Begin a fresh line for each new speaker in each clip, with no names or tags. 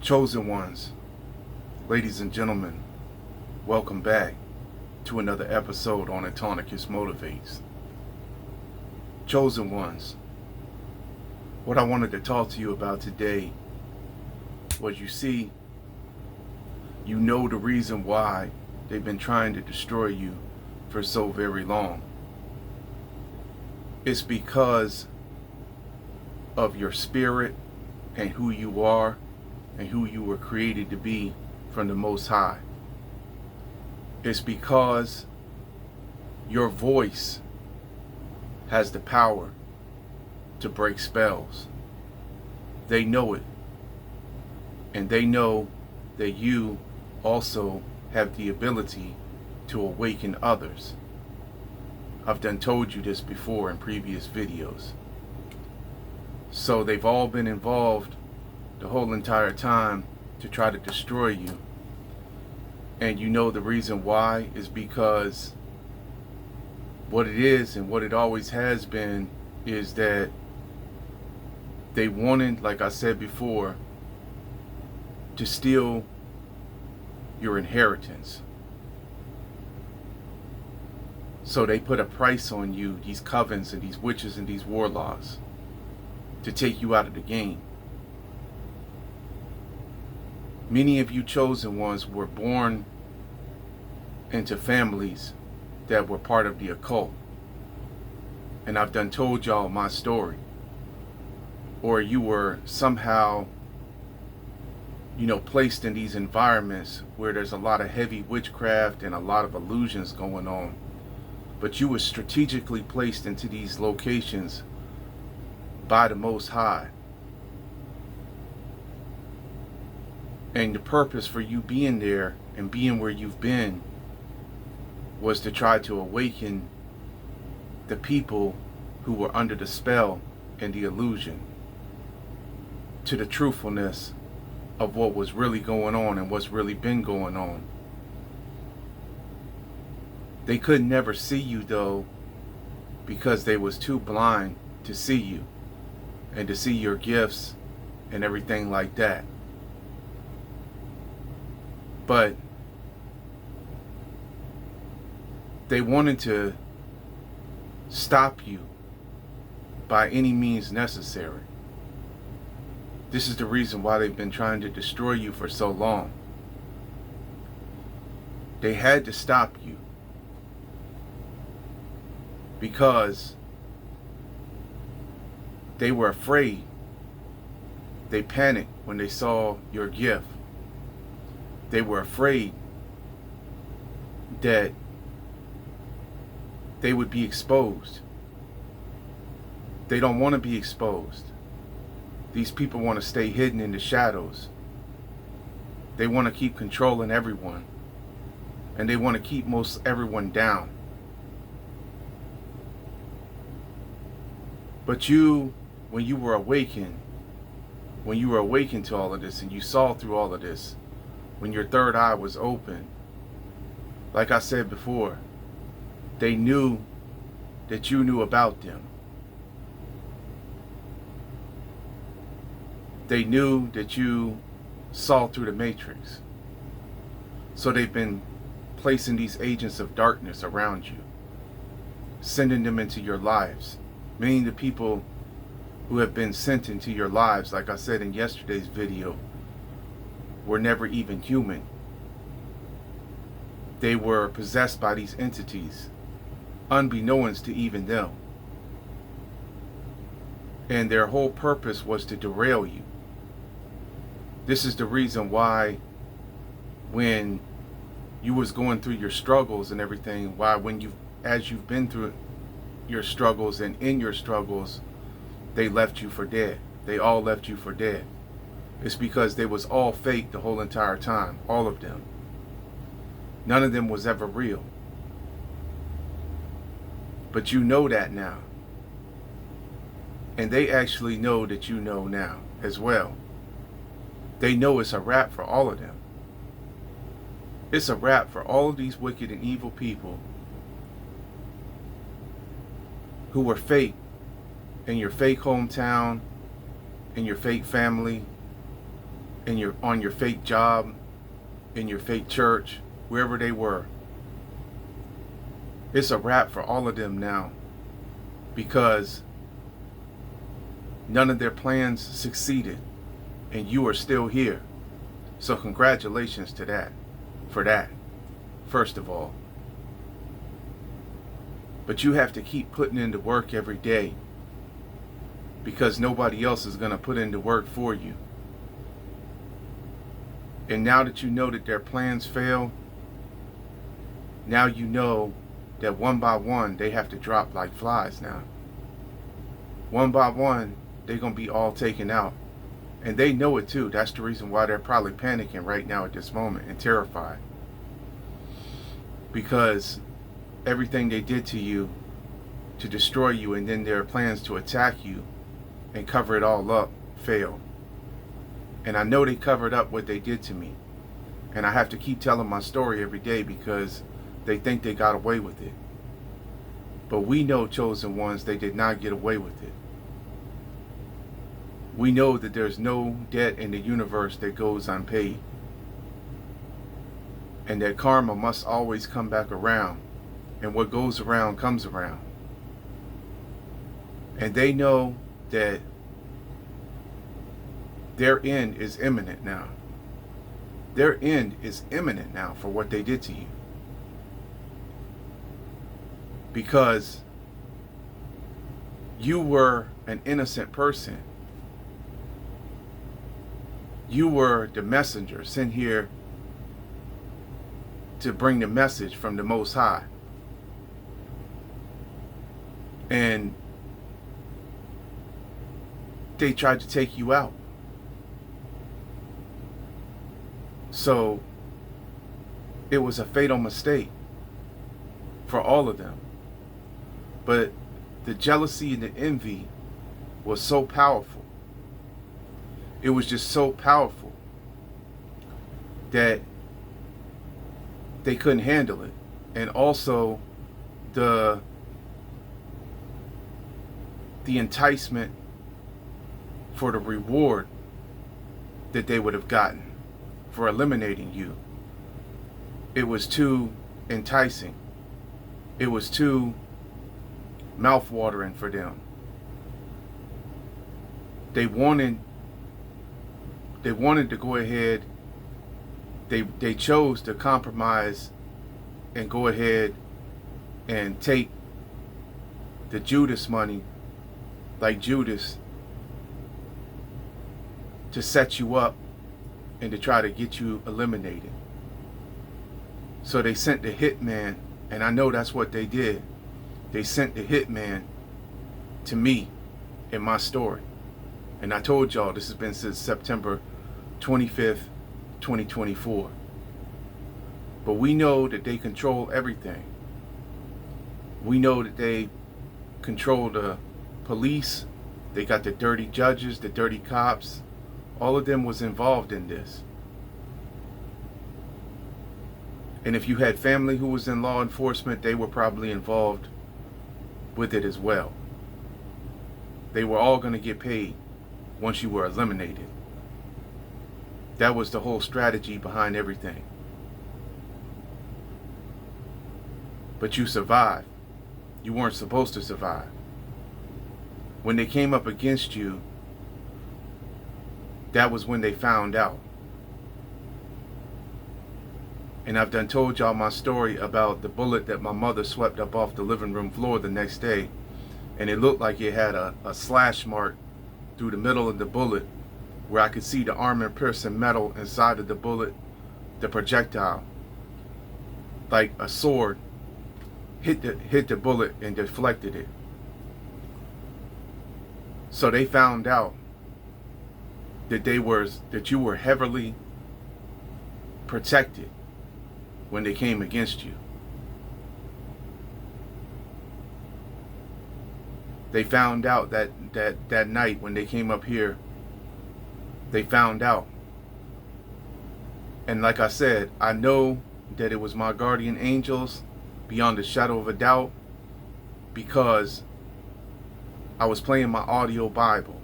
Chosen ones, ladies and gentlemen, welcome back to another episode on Autonicus Motivates. Chosen ones, what I wanted to talk to you about today was, you know the reason why they've been trying to destroy you for so very long. It's because of your spirit and who you are and who you were created to be from the Most High. It's because your voice has the power to break spells. They know it. And they know that you also have the ability to awaken others. I've done told you this before in previous videos. So they've all been involved the whole entire time to try to destroy you. And you know the reason why is because what it is and what it always has been is that they wanted, like I said before, to steal your inheritance. So they put a price on you, these covens and these witches and these warlocks, to take you out of the game. Many of you chosen ones were born into families that were part of the occult. And I've done told y'all my story. Or you were somehow, placed in these environments where there's a lot of heavy witchcraft and a lot of illusions going on. But you were strategically placed into these locations by the Most High. And the purpose for you being there and being where you've been was to try to awaken the people who were under the spell and the illusion to the truthfulness of what was really going on and what's really been going on. They could never see you though, because they was too blind to see you and to see your gifts and everything like that. But they wanted to stop you by any means necessary. This is the reason why they've been trying to destroy you for so long. They had to stop you because they were afraid. They panicked when they saw your gift. They were afraid that they would be exposed. They don't want to be exposed. These people want to stay hidden in the shadows. They want to keep controlling everyone. And they want to keep most everyone down. But you, when you were awakened to all of this and you saw through all of this, when your third eye was open, like I said before, they knew that you knew about them. They knew that you saw through the matrix. So they've been placing these agents of darkness around you, sending them into your lives, meaning the people who have been sent into your lives, like I said in yesterday's video, were never even human. They were possessed by these entities, unbeknownst to even them. And their whole purpose was to derail you. This is the reason why when you was going through your struggles and everything, as you've been through your struggles and in your struggles, they left you for dead. They all left you for dead. It's because they was all fake the whole entire time, all of them. None of them was ever real. But you know that now. And they actually know that you know now as well. They know it's a wrap for all of them. It's a wrap for all of these wicked and evil people who were fake in your fake hometown, in your fake family, on your fake job, in your fake church, wherever they were. It's a wrap for all of them now, because none of their plans succeeded and you are still here. So congratulations to that, for that, first of all. But you have to keep putting into work every day, because nobody else is going to put into work for you. And now that you know that their plans fail, now you know that one by one they have to drop like flies now. One by one, they're going to be all taken out. And they know it too. That's the reason why they're probably panicking right now at this moment and terrified. Because everything they did to you to destroy you, and then their plans to attack you and cover it all up, failed. And I know they covered up what they did to me. And I have to keep telling my story every day because they think they got away with it. But we know, chosen ones, they did not get away with it. We know that there's no debt in the universe that goes unpaid. And that karma must always come back around. And what goes around comes around. And they know that their end is imminent now. Their end is imminent now for what they did to you. Because you were an innocent person. You were the messenger sent here to bring the message from the Most High. And they tried to take you out. So it was a fatal mistake for all of them. But the jealousy and the envy was so powerful. It was just so powerful that they couldn't handle it. And also the enticement for the reward that they would have gotten for eliminating you. It was too enticing. It was too mouth-watering for them. They wanted to go ahead. They chose to compromise and go ahead and take the Judas money, like Judas, to set you up and to try to get you eliminated. So they sent the hitman, and I know that's what they did. They sent the hitman to me in my story. And I told y'all this has been since September 25th, 2024. But we know that they control everything. We know that they control the police. They got the dirty judges, the dirty cops. All of them was involved in this. And if you had family who was in law enforcement, they were probably involved with it as well. They were all going to get paid once you were eliminated. That was the whole strategy behind everything. But you survived. You weren't supposed to survive. When they came up against you, that was when they found out. And I've done told y'all my story about the bullet that my mother swept up off the living room floor the next day. And it looked like it had a slash mark through the middle of the bullet, where I could see the armor-piercing metal inside of the bullet, the projectile. Like a sword hit the bullet and deflected it. So they found out that you were heavily protected when they came against you. They found out that night when they came up here. They found out. And like I said, I know that it was my guardian angels beyond a shadow of a doubt, because I was playing my audio Bible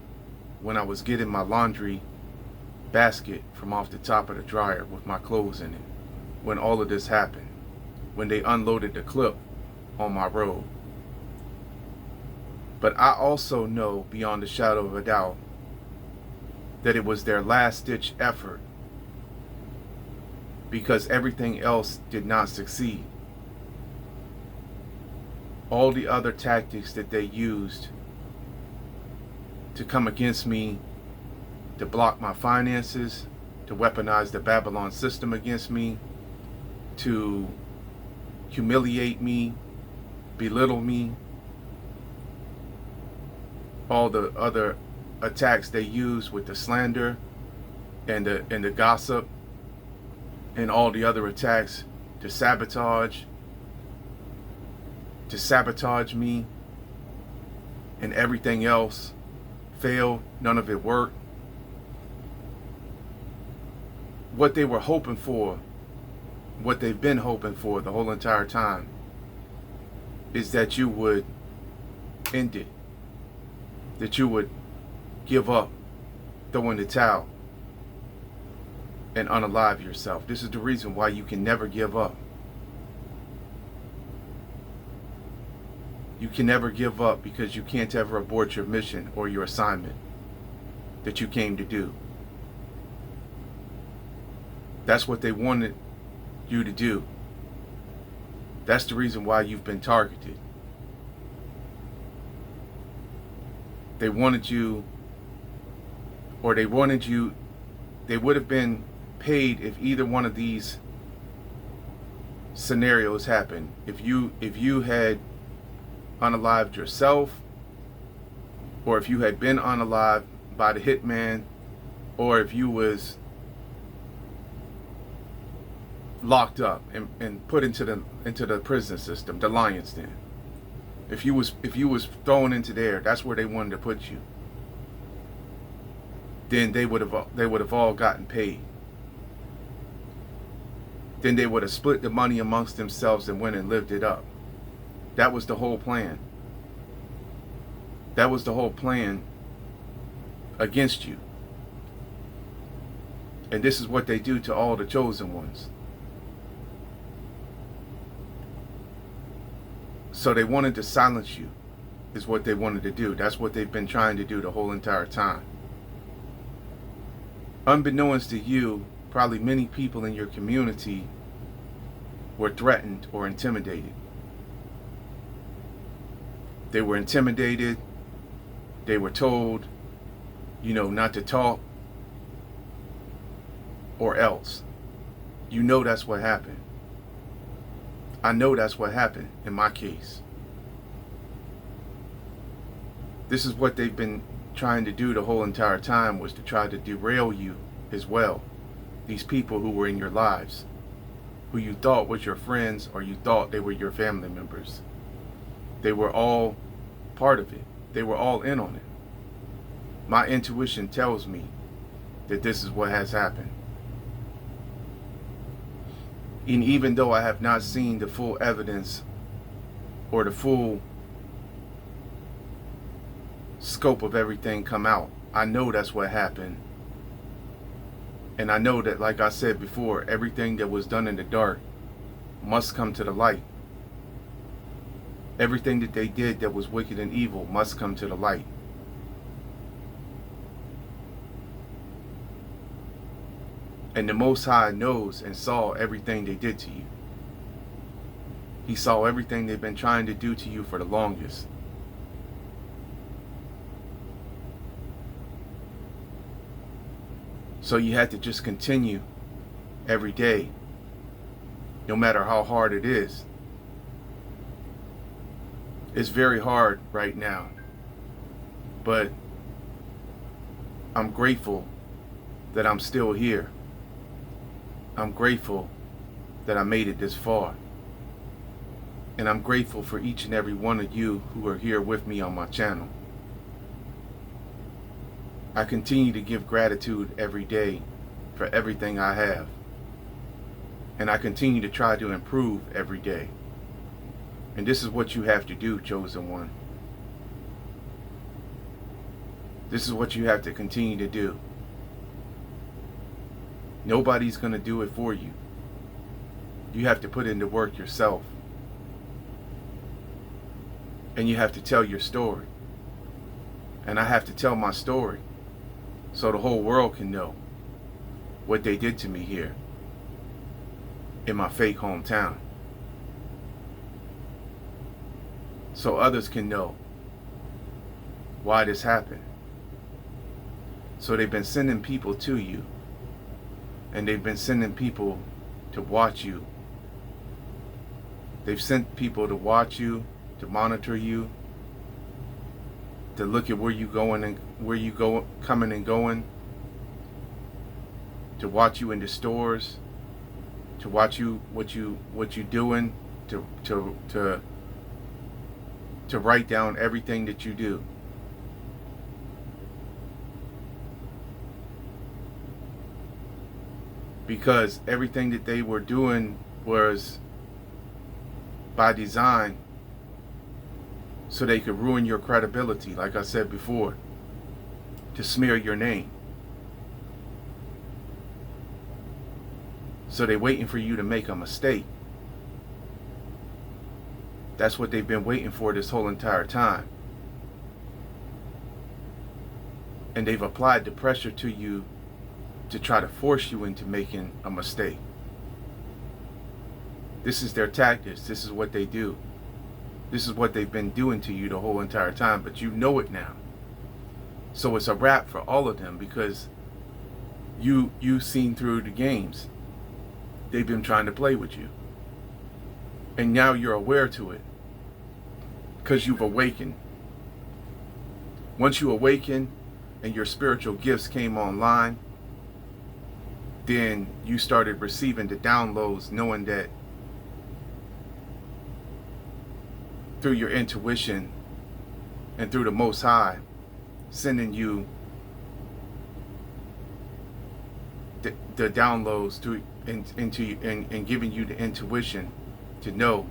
when I was getting my laundry basket from off the top of the dryer with my clothes in it when all of this happened, when they unloaded the clip on my robe. But I also know beyond a shadow of a doubt that it was their last-ditch effort, because everything else did not succeed. All the other tactics that they used to come against me, to block my finances, to weaponize the Babylon system against me, to humiliate me, belittle me, all the other attacks they used with the slander and the gossip, and all the other attacks to sabotage me, and everything else failed. None of it worked. What they were hoping for, what they've been hoping for the whole entire time, is that you would end it, that you would give up, throw in the towel, and unalive yourself. This is the reason why you can never give up. You can never give up, because you can't ever abort your mission or your assignment that you came to do. That's what they wanted you to do. That's the reason why you've been targeted. They wanted you, or they would have been paid if either one of these scenarios happened. If you had unalived yourself, or if you had been unalived by the hitman, or if you was locked up and put into the prison system, the lion's den. If you was thrown into there, that's where they wanted to put you. Then they would have all gotten paid. Then they would have split the money amongst themselves and went and lived it up. That was the whole plan. That was the whole plan against you. And this is what they do to all the chosen ones. So they wanted to silence you, is what they wanted to do. That's what they've been trying to do the whole entire time. Unbeknownst to you, probably many people in your community were threatened or intimidated. They were intimidated. They were told, not to talk, or else. That's what happened. I know that's what happened in my case. This is what they've been trying to do the whole entire time, was to try to derail you as well. These people who were in your lives, who you thought was your friends, or you thought they were your family members. They were all part of it. They were all in on it. My intuition tells me that this is what has happened. And even though I have not seen the full evidence or the full scope of everything come out, I know that's what happened. And I know that, like I said before, everything that was done in the dark must come to the light. Everything that they did that was wicked and evil must come to the light. And the Most High knows and saw everything they did to you. He saw everything they've been trying to do to you for the longest. So you had to just continue every day, no matter how hard it is. It's very hard right now, but I'm grateful that I'm still here. I'm grateful that I made it this far. And I'm grateful for each and every one of you who are here with me on my channel. I continue to give gratitude every day for everything I have. And I continue to try to improve every day. And this is what you have to do, chosen one. This is what you have to continue to do. Nobody's going to do it for you. You have to put in the work yourself. And you have to tell your story. And I have to tell my story so the whole world can know what they did to me here in my fake hometown. So others can know why this happened. So they've been sending people to you, and they've been sending people to watch you. They've sent people to watch you, to monitor you, to look at where you going and where you go, coming and going, to watch you in the stores, to watch you what you doing, to write down everything that you do. Because everything that they were doing was by design so they could ruin your credibility, like I said before, to smear your name. So they're waiting for you to make a mistake. That's what they've been waiting for this whole entire time. And they've applied the pressure to you to try to force you into making a mistake. This is their tactics. This is what they do. This is what they've been doing to you the whole entire time, but you know it now. So it's a wrap for all of them because you've seen through the games they've been trying to play with you. And now you're aware to it because you've awakened. Once you awaken and your spiritual gifts came online, then you started receiving the downloads, knowing that through your intuition and through the Most High sending you the downloads and giving you the intuition to know,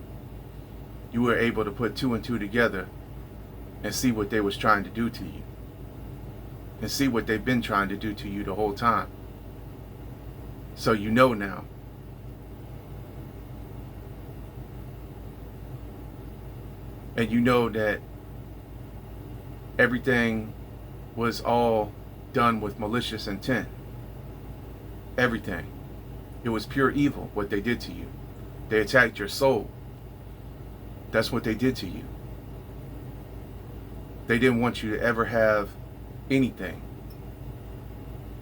you were able to put two and two together and see what they was trying to do to you and see what they've been trying to do to you the whole time. So you know now. And you know that everything was all done with malicious intent. Everything. It was pure evil what they did to you. They attacked your soul. That's what they did to you. They didn't want you to ever have anything.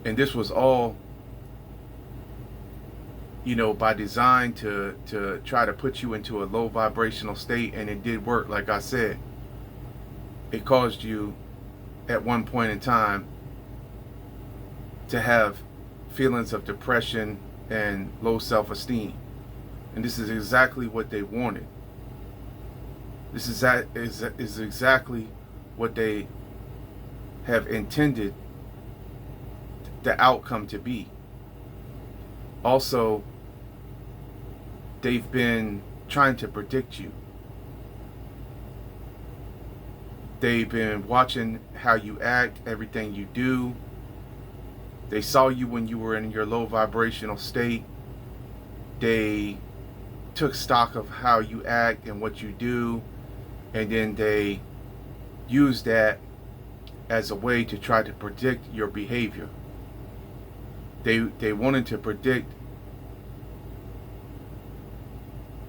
And this was all, by design to try to put you into a low vibrational state, and it did work. Like I said, it caused you at one point in time to have feelings of depression and low self-esteem. And this is exactly what they wanted. This is exactly what they have intended the outcome to be. Also, they've been trying to predict you. They've been watching how you act, everything you do. They saw you when you were in your low vibrational state. They took stock of how you act and what you do, and then they used that as a way to try to predict your behavior. They wanted to predict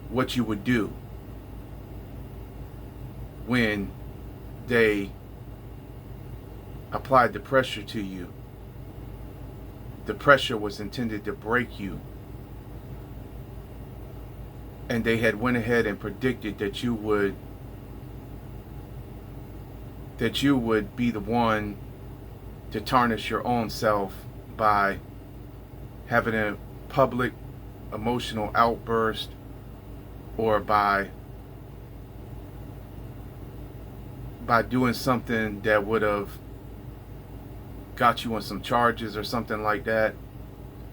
what you would do when they applied the pressure to you. The pressure was intended to break you. And they had went ahead and predicted that you would be the one to tarnish your own self by having a public emotional outburst, or by doing something that would have got you on some charges or something like that.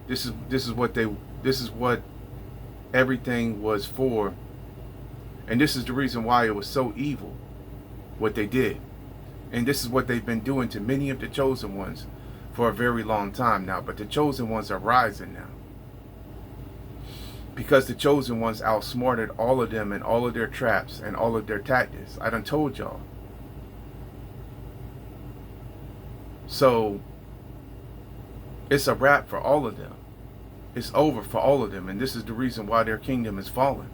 This is what everything was for. And this is the reason why it was so evil, what they did. And this is what they've been doing to many of the chosen ones. for a very long time now, but the chosen ones are rising now. Because the chosen ones outsmarted all of them and all of their traps and all of their tactics. I done told y'all. So it's a wrap for all of them. It's over for all of them, and this is the reason why their kingdom is fallen.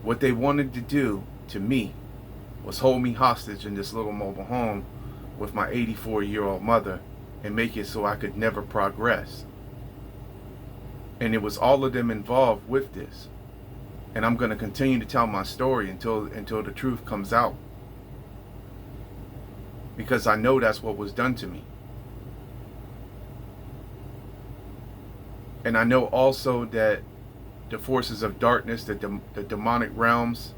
What they wanted to do to me was hold me hostage in this little mobile home with my 84-year-old mother and make it so I could never progress. And it was all of them involved with this. And I'm going to continue to tell my story until the truth comes out. Because I know that's what was done to me. And I know also that the forces of darkness, the demonic realms,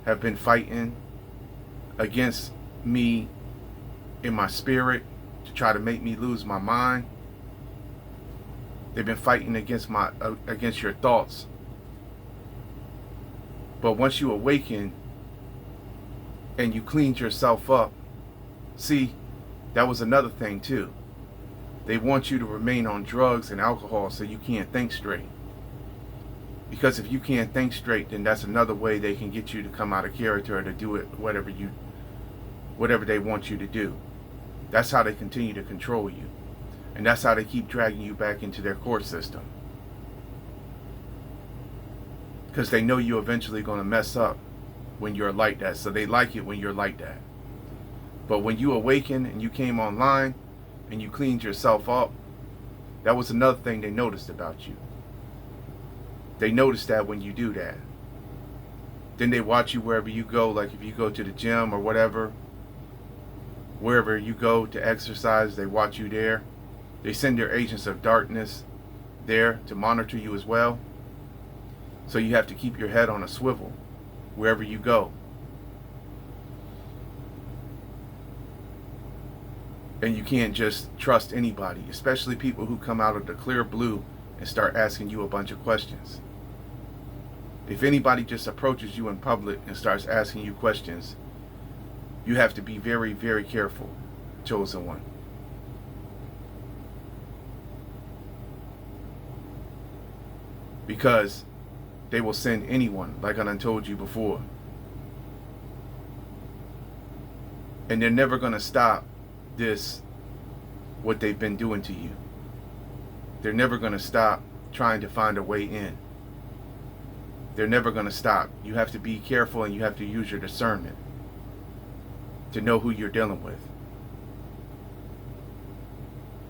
have been fighting against me in my spirit to try to make me lose my mind. They've been fighting against your thoughts. But once you awaken and you cleaned yourself up, see, that was another thing too. They want you to remain on drugs and alcohol so you can't think straight. Because if you can't think straight, then that's another way they can get you to come out of character or to do it whatever they want you to do. That's how they continue to control you. And that's how they keep dragging you back into their court system. Because they know you're eventually going to mess up when you're like that. So they like it when you're like that. But when you awaken and you came online and you cleaned yourself up, that was another thing they noticed about you. They noticed that when you do that. Then they watch you wherever you go, like if you go to the gym or whatever, wherever you go to exercise, they watch you there. They send their agents of darkness there to monitor you as well. So you have to keep your head on a swivel wherever you go. And you can't just trust anybody, especially people who come out of the clear blue and start asking you a bunch of questions. If anybody just approaches you in public and starts asking you questions, you have to be very, very careful, chosen one. Because they will send anyone, like I done told you before. And they're never going to stop this, what they've been doing to you. They're never going to stop trying to find a way in. They're never going to stop. You have to be careful and you have to use your discernment to know who you're dealing with.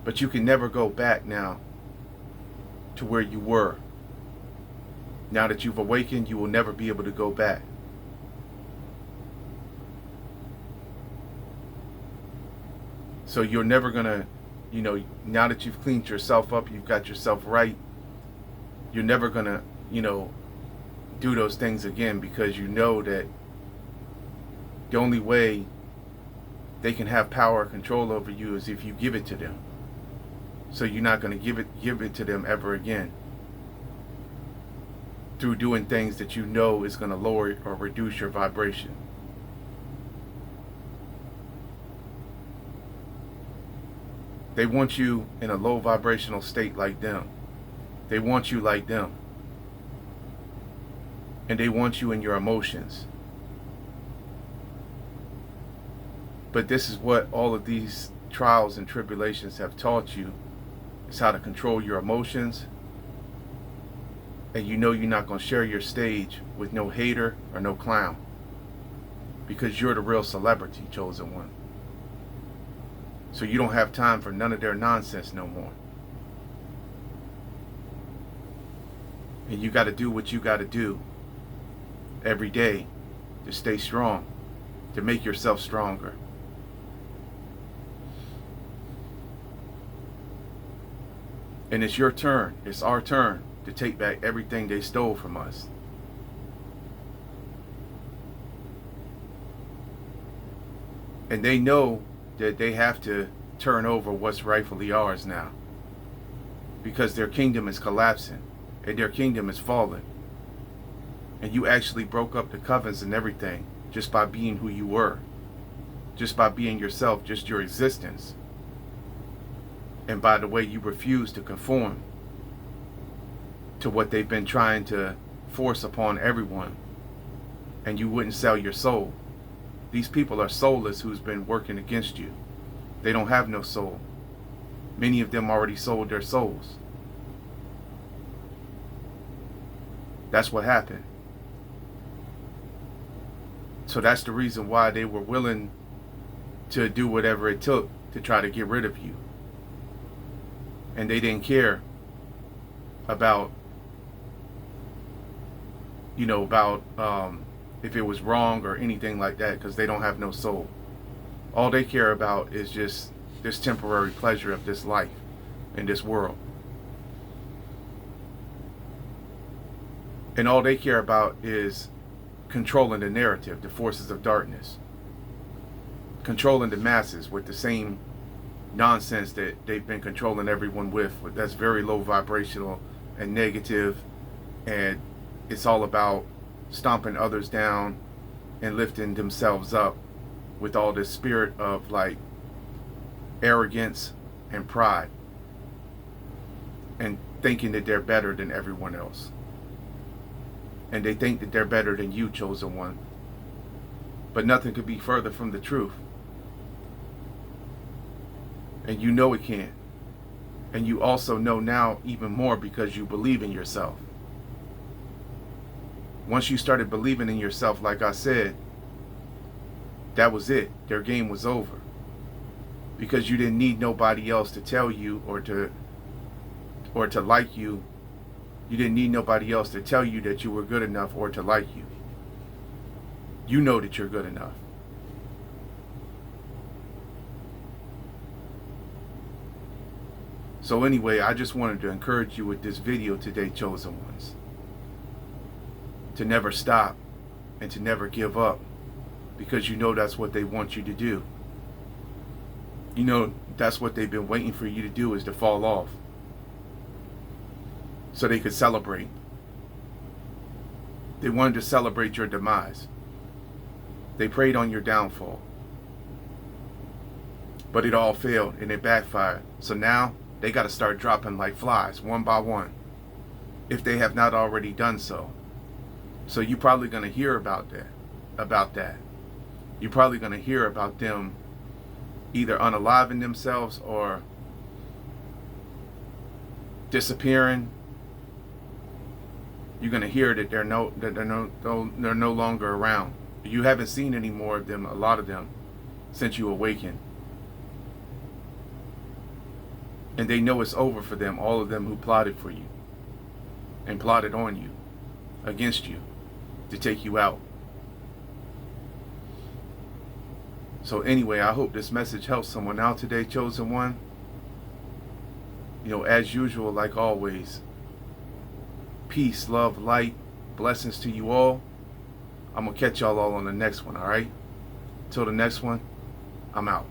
But you can never go back now to where you were. Now that you've awakened, you will never be able to go back. So you're never going to, now that you've cleaned yourself up, you've got yourself right, you're never going to, do those things again, because you know that the only way they can have power or control over you is if you give it to them. So you're not going to give it to them ever again through doing things that you know is going to lower or reduce your vibration. They want you in a low vibrational state like them. They want you like them. And they want you in your emotions. But this is what all of these trials and tribulations have taught you, is how to control your emotions. And you're not going to share your stage with no hater or no clown. Because you're the real celebrity, chosen one. So you don't have time for none of their nonsense no more. And you got to do what you got to do every day to stay strong, to make yourself stronger. And it's your turn, it's our turn to take back everything they stole from us. And they know that they have to turn over what's rightfully ours now, because their kingdom is collapsing and their kingdom is falling. And you actually broke up the covens and everything just by being who you were. just by being yourself, just your existence, and by the way you refuse to conform to what they've been trying to force upon everyone, and you wouldn't sell your soul. These people are soulless who's been working against you. They don't have no soul. Many of them already sold their souls. That's what happened. So that's the reason why they were willing to do whatever it took to try to get rid of you. And they didn't care about, if it was wrong or anything like that, because they don't have no soul. All they care about is just this temporary pleasure of this life in this world. And all they care about is controlling the narrative, the forces of darkness. Controlling the masses with the same nonsense that they've been controlling everyone with. That's very low vibrational and negative, and it's all about stomping others down and lifting themselves up with all this spirit of like arrogance and pride, and thinking that they're better than everyone else. And they think that they're better than you, chosen one. But nothing could be further from the truth. And you know it can't. And you also know now even more because you believe in yourself. Once you started believing in yourself, like I said, that was it. Their game was over. Because you didn't need nobody else to tell you or to like you. You didn't need nobody else to tell you that you were good enough or to like you. You know that you're good enough. So anyway, I just wanted to encourage you with this video today, chosen ones, to never stop and to never give up, because you know that's what they want you to do. You know that's what they've been waiting for you to do, is to fall off, so they could celebrate. They wanted to celebrate your demise. They preyed on your downfall. But it all failed and it backfired. So now they got to start dropping like flies, one by one, if they have not already done so. So you're probably going to hear about that. You're probably going to hear about them either unaliving themselves or disappearing. You're going to hear that they're no longer around. You haven't seen any more of them, a lot of them, since you awakened. And they know it's over for them, all of them who plotted for you and plotted on you, against you, to take you out. So anyway, I hope this message helps someone out today, chosen one. As usual, like always, peace, love, light, blessings to you all. I'm going to catch y'all all on the next one, all right? Till the next one, I'm out.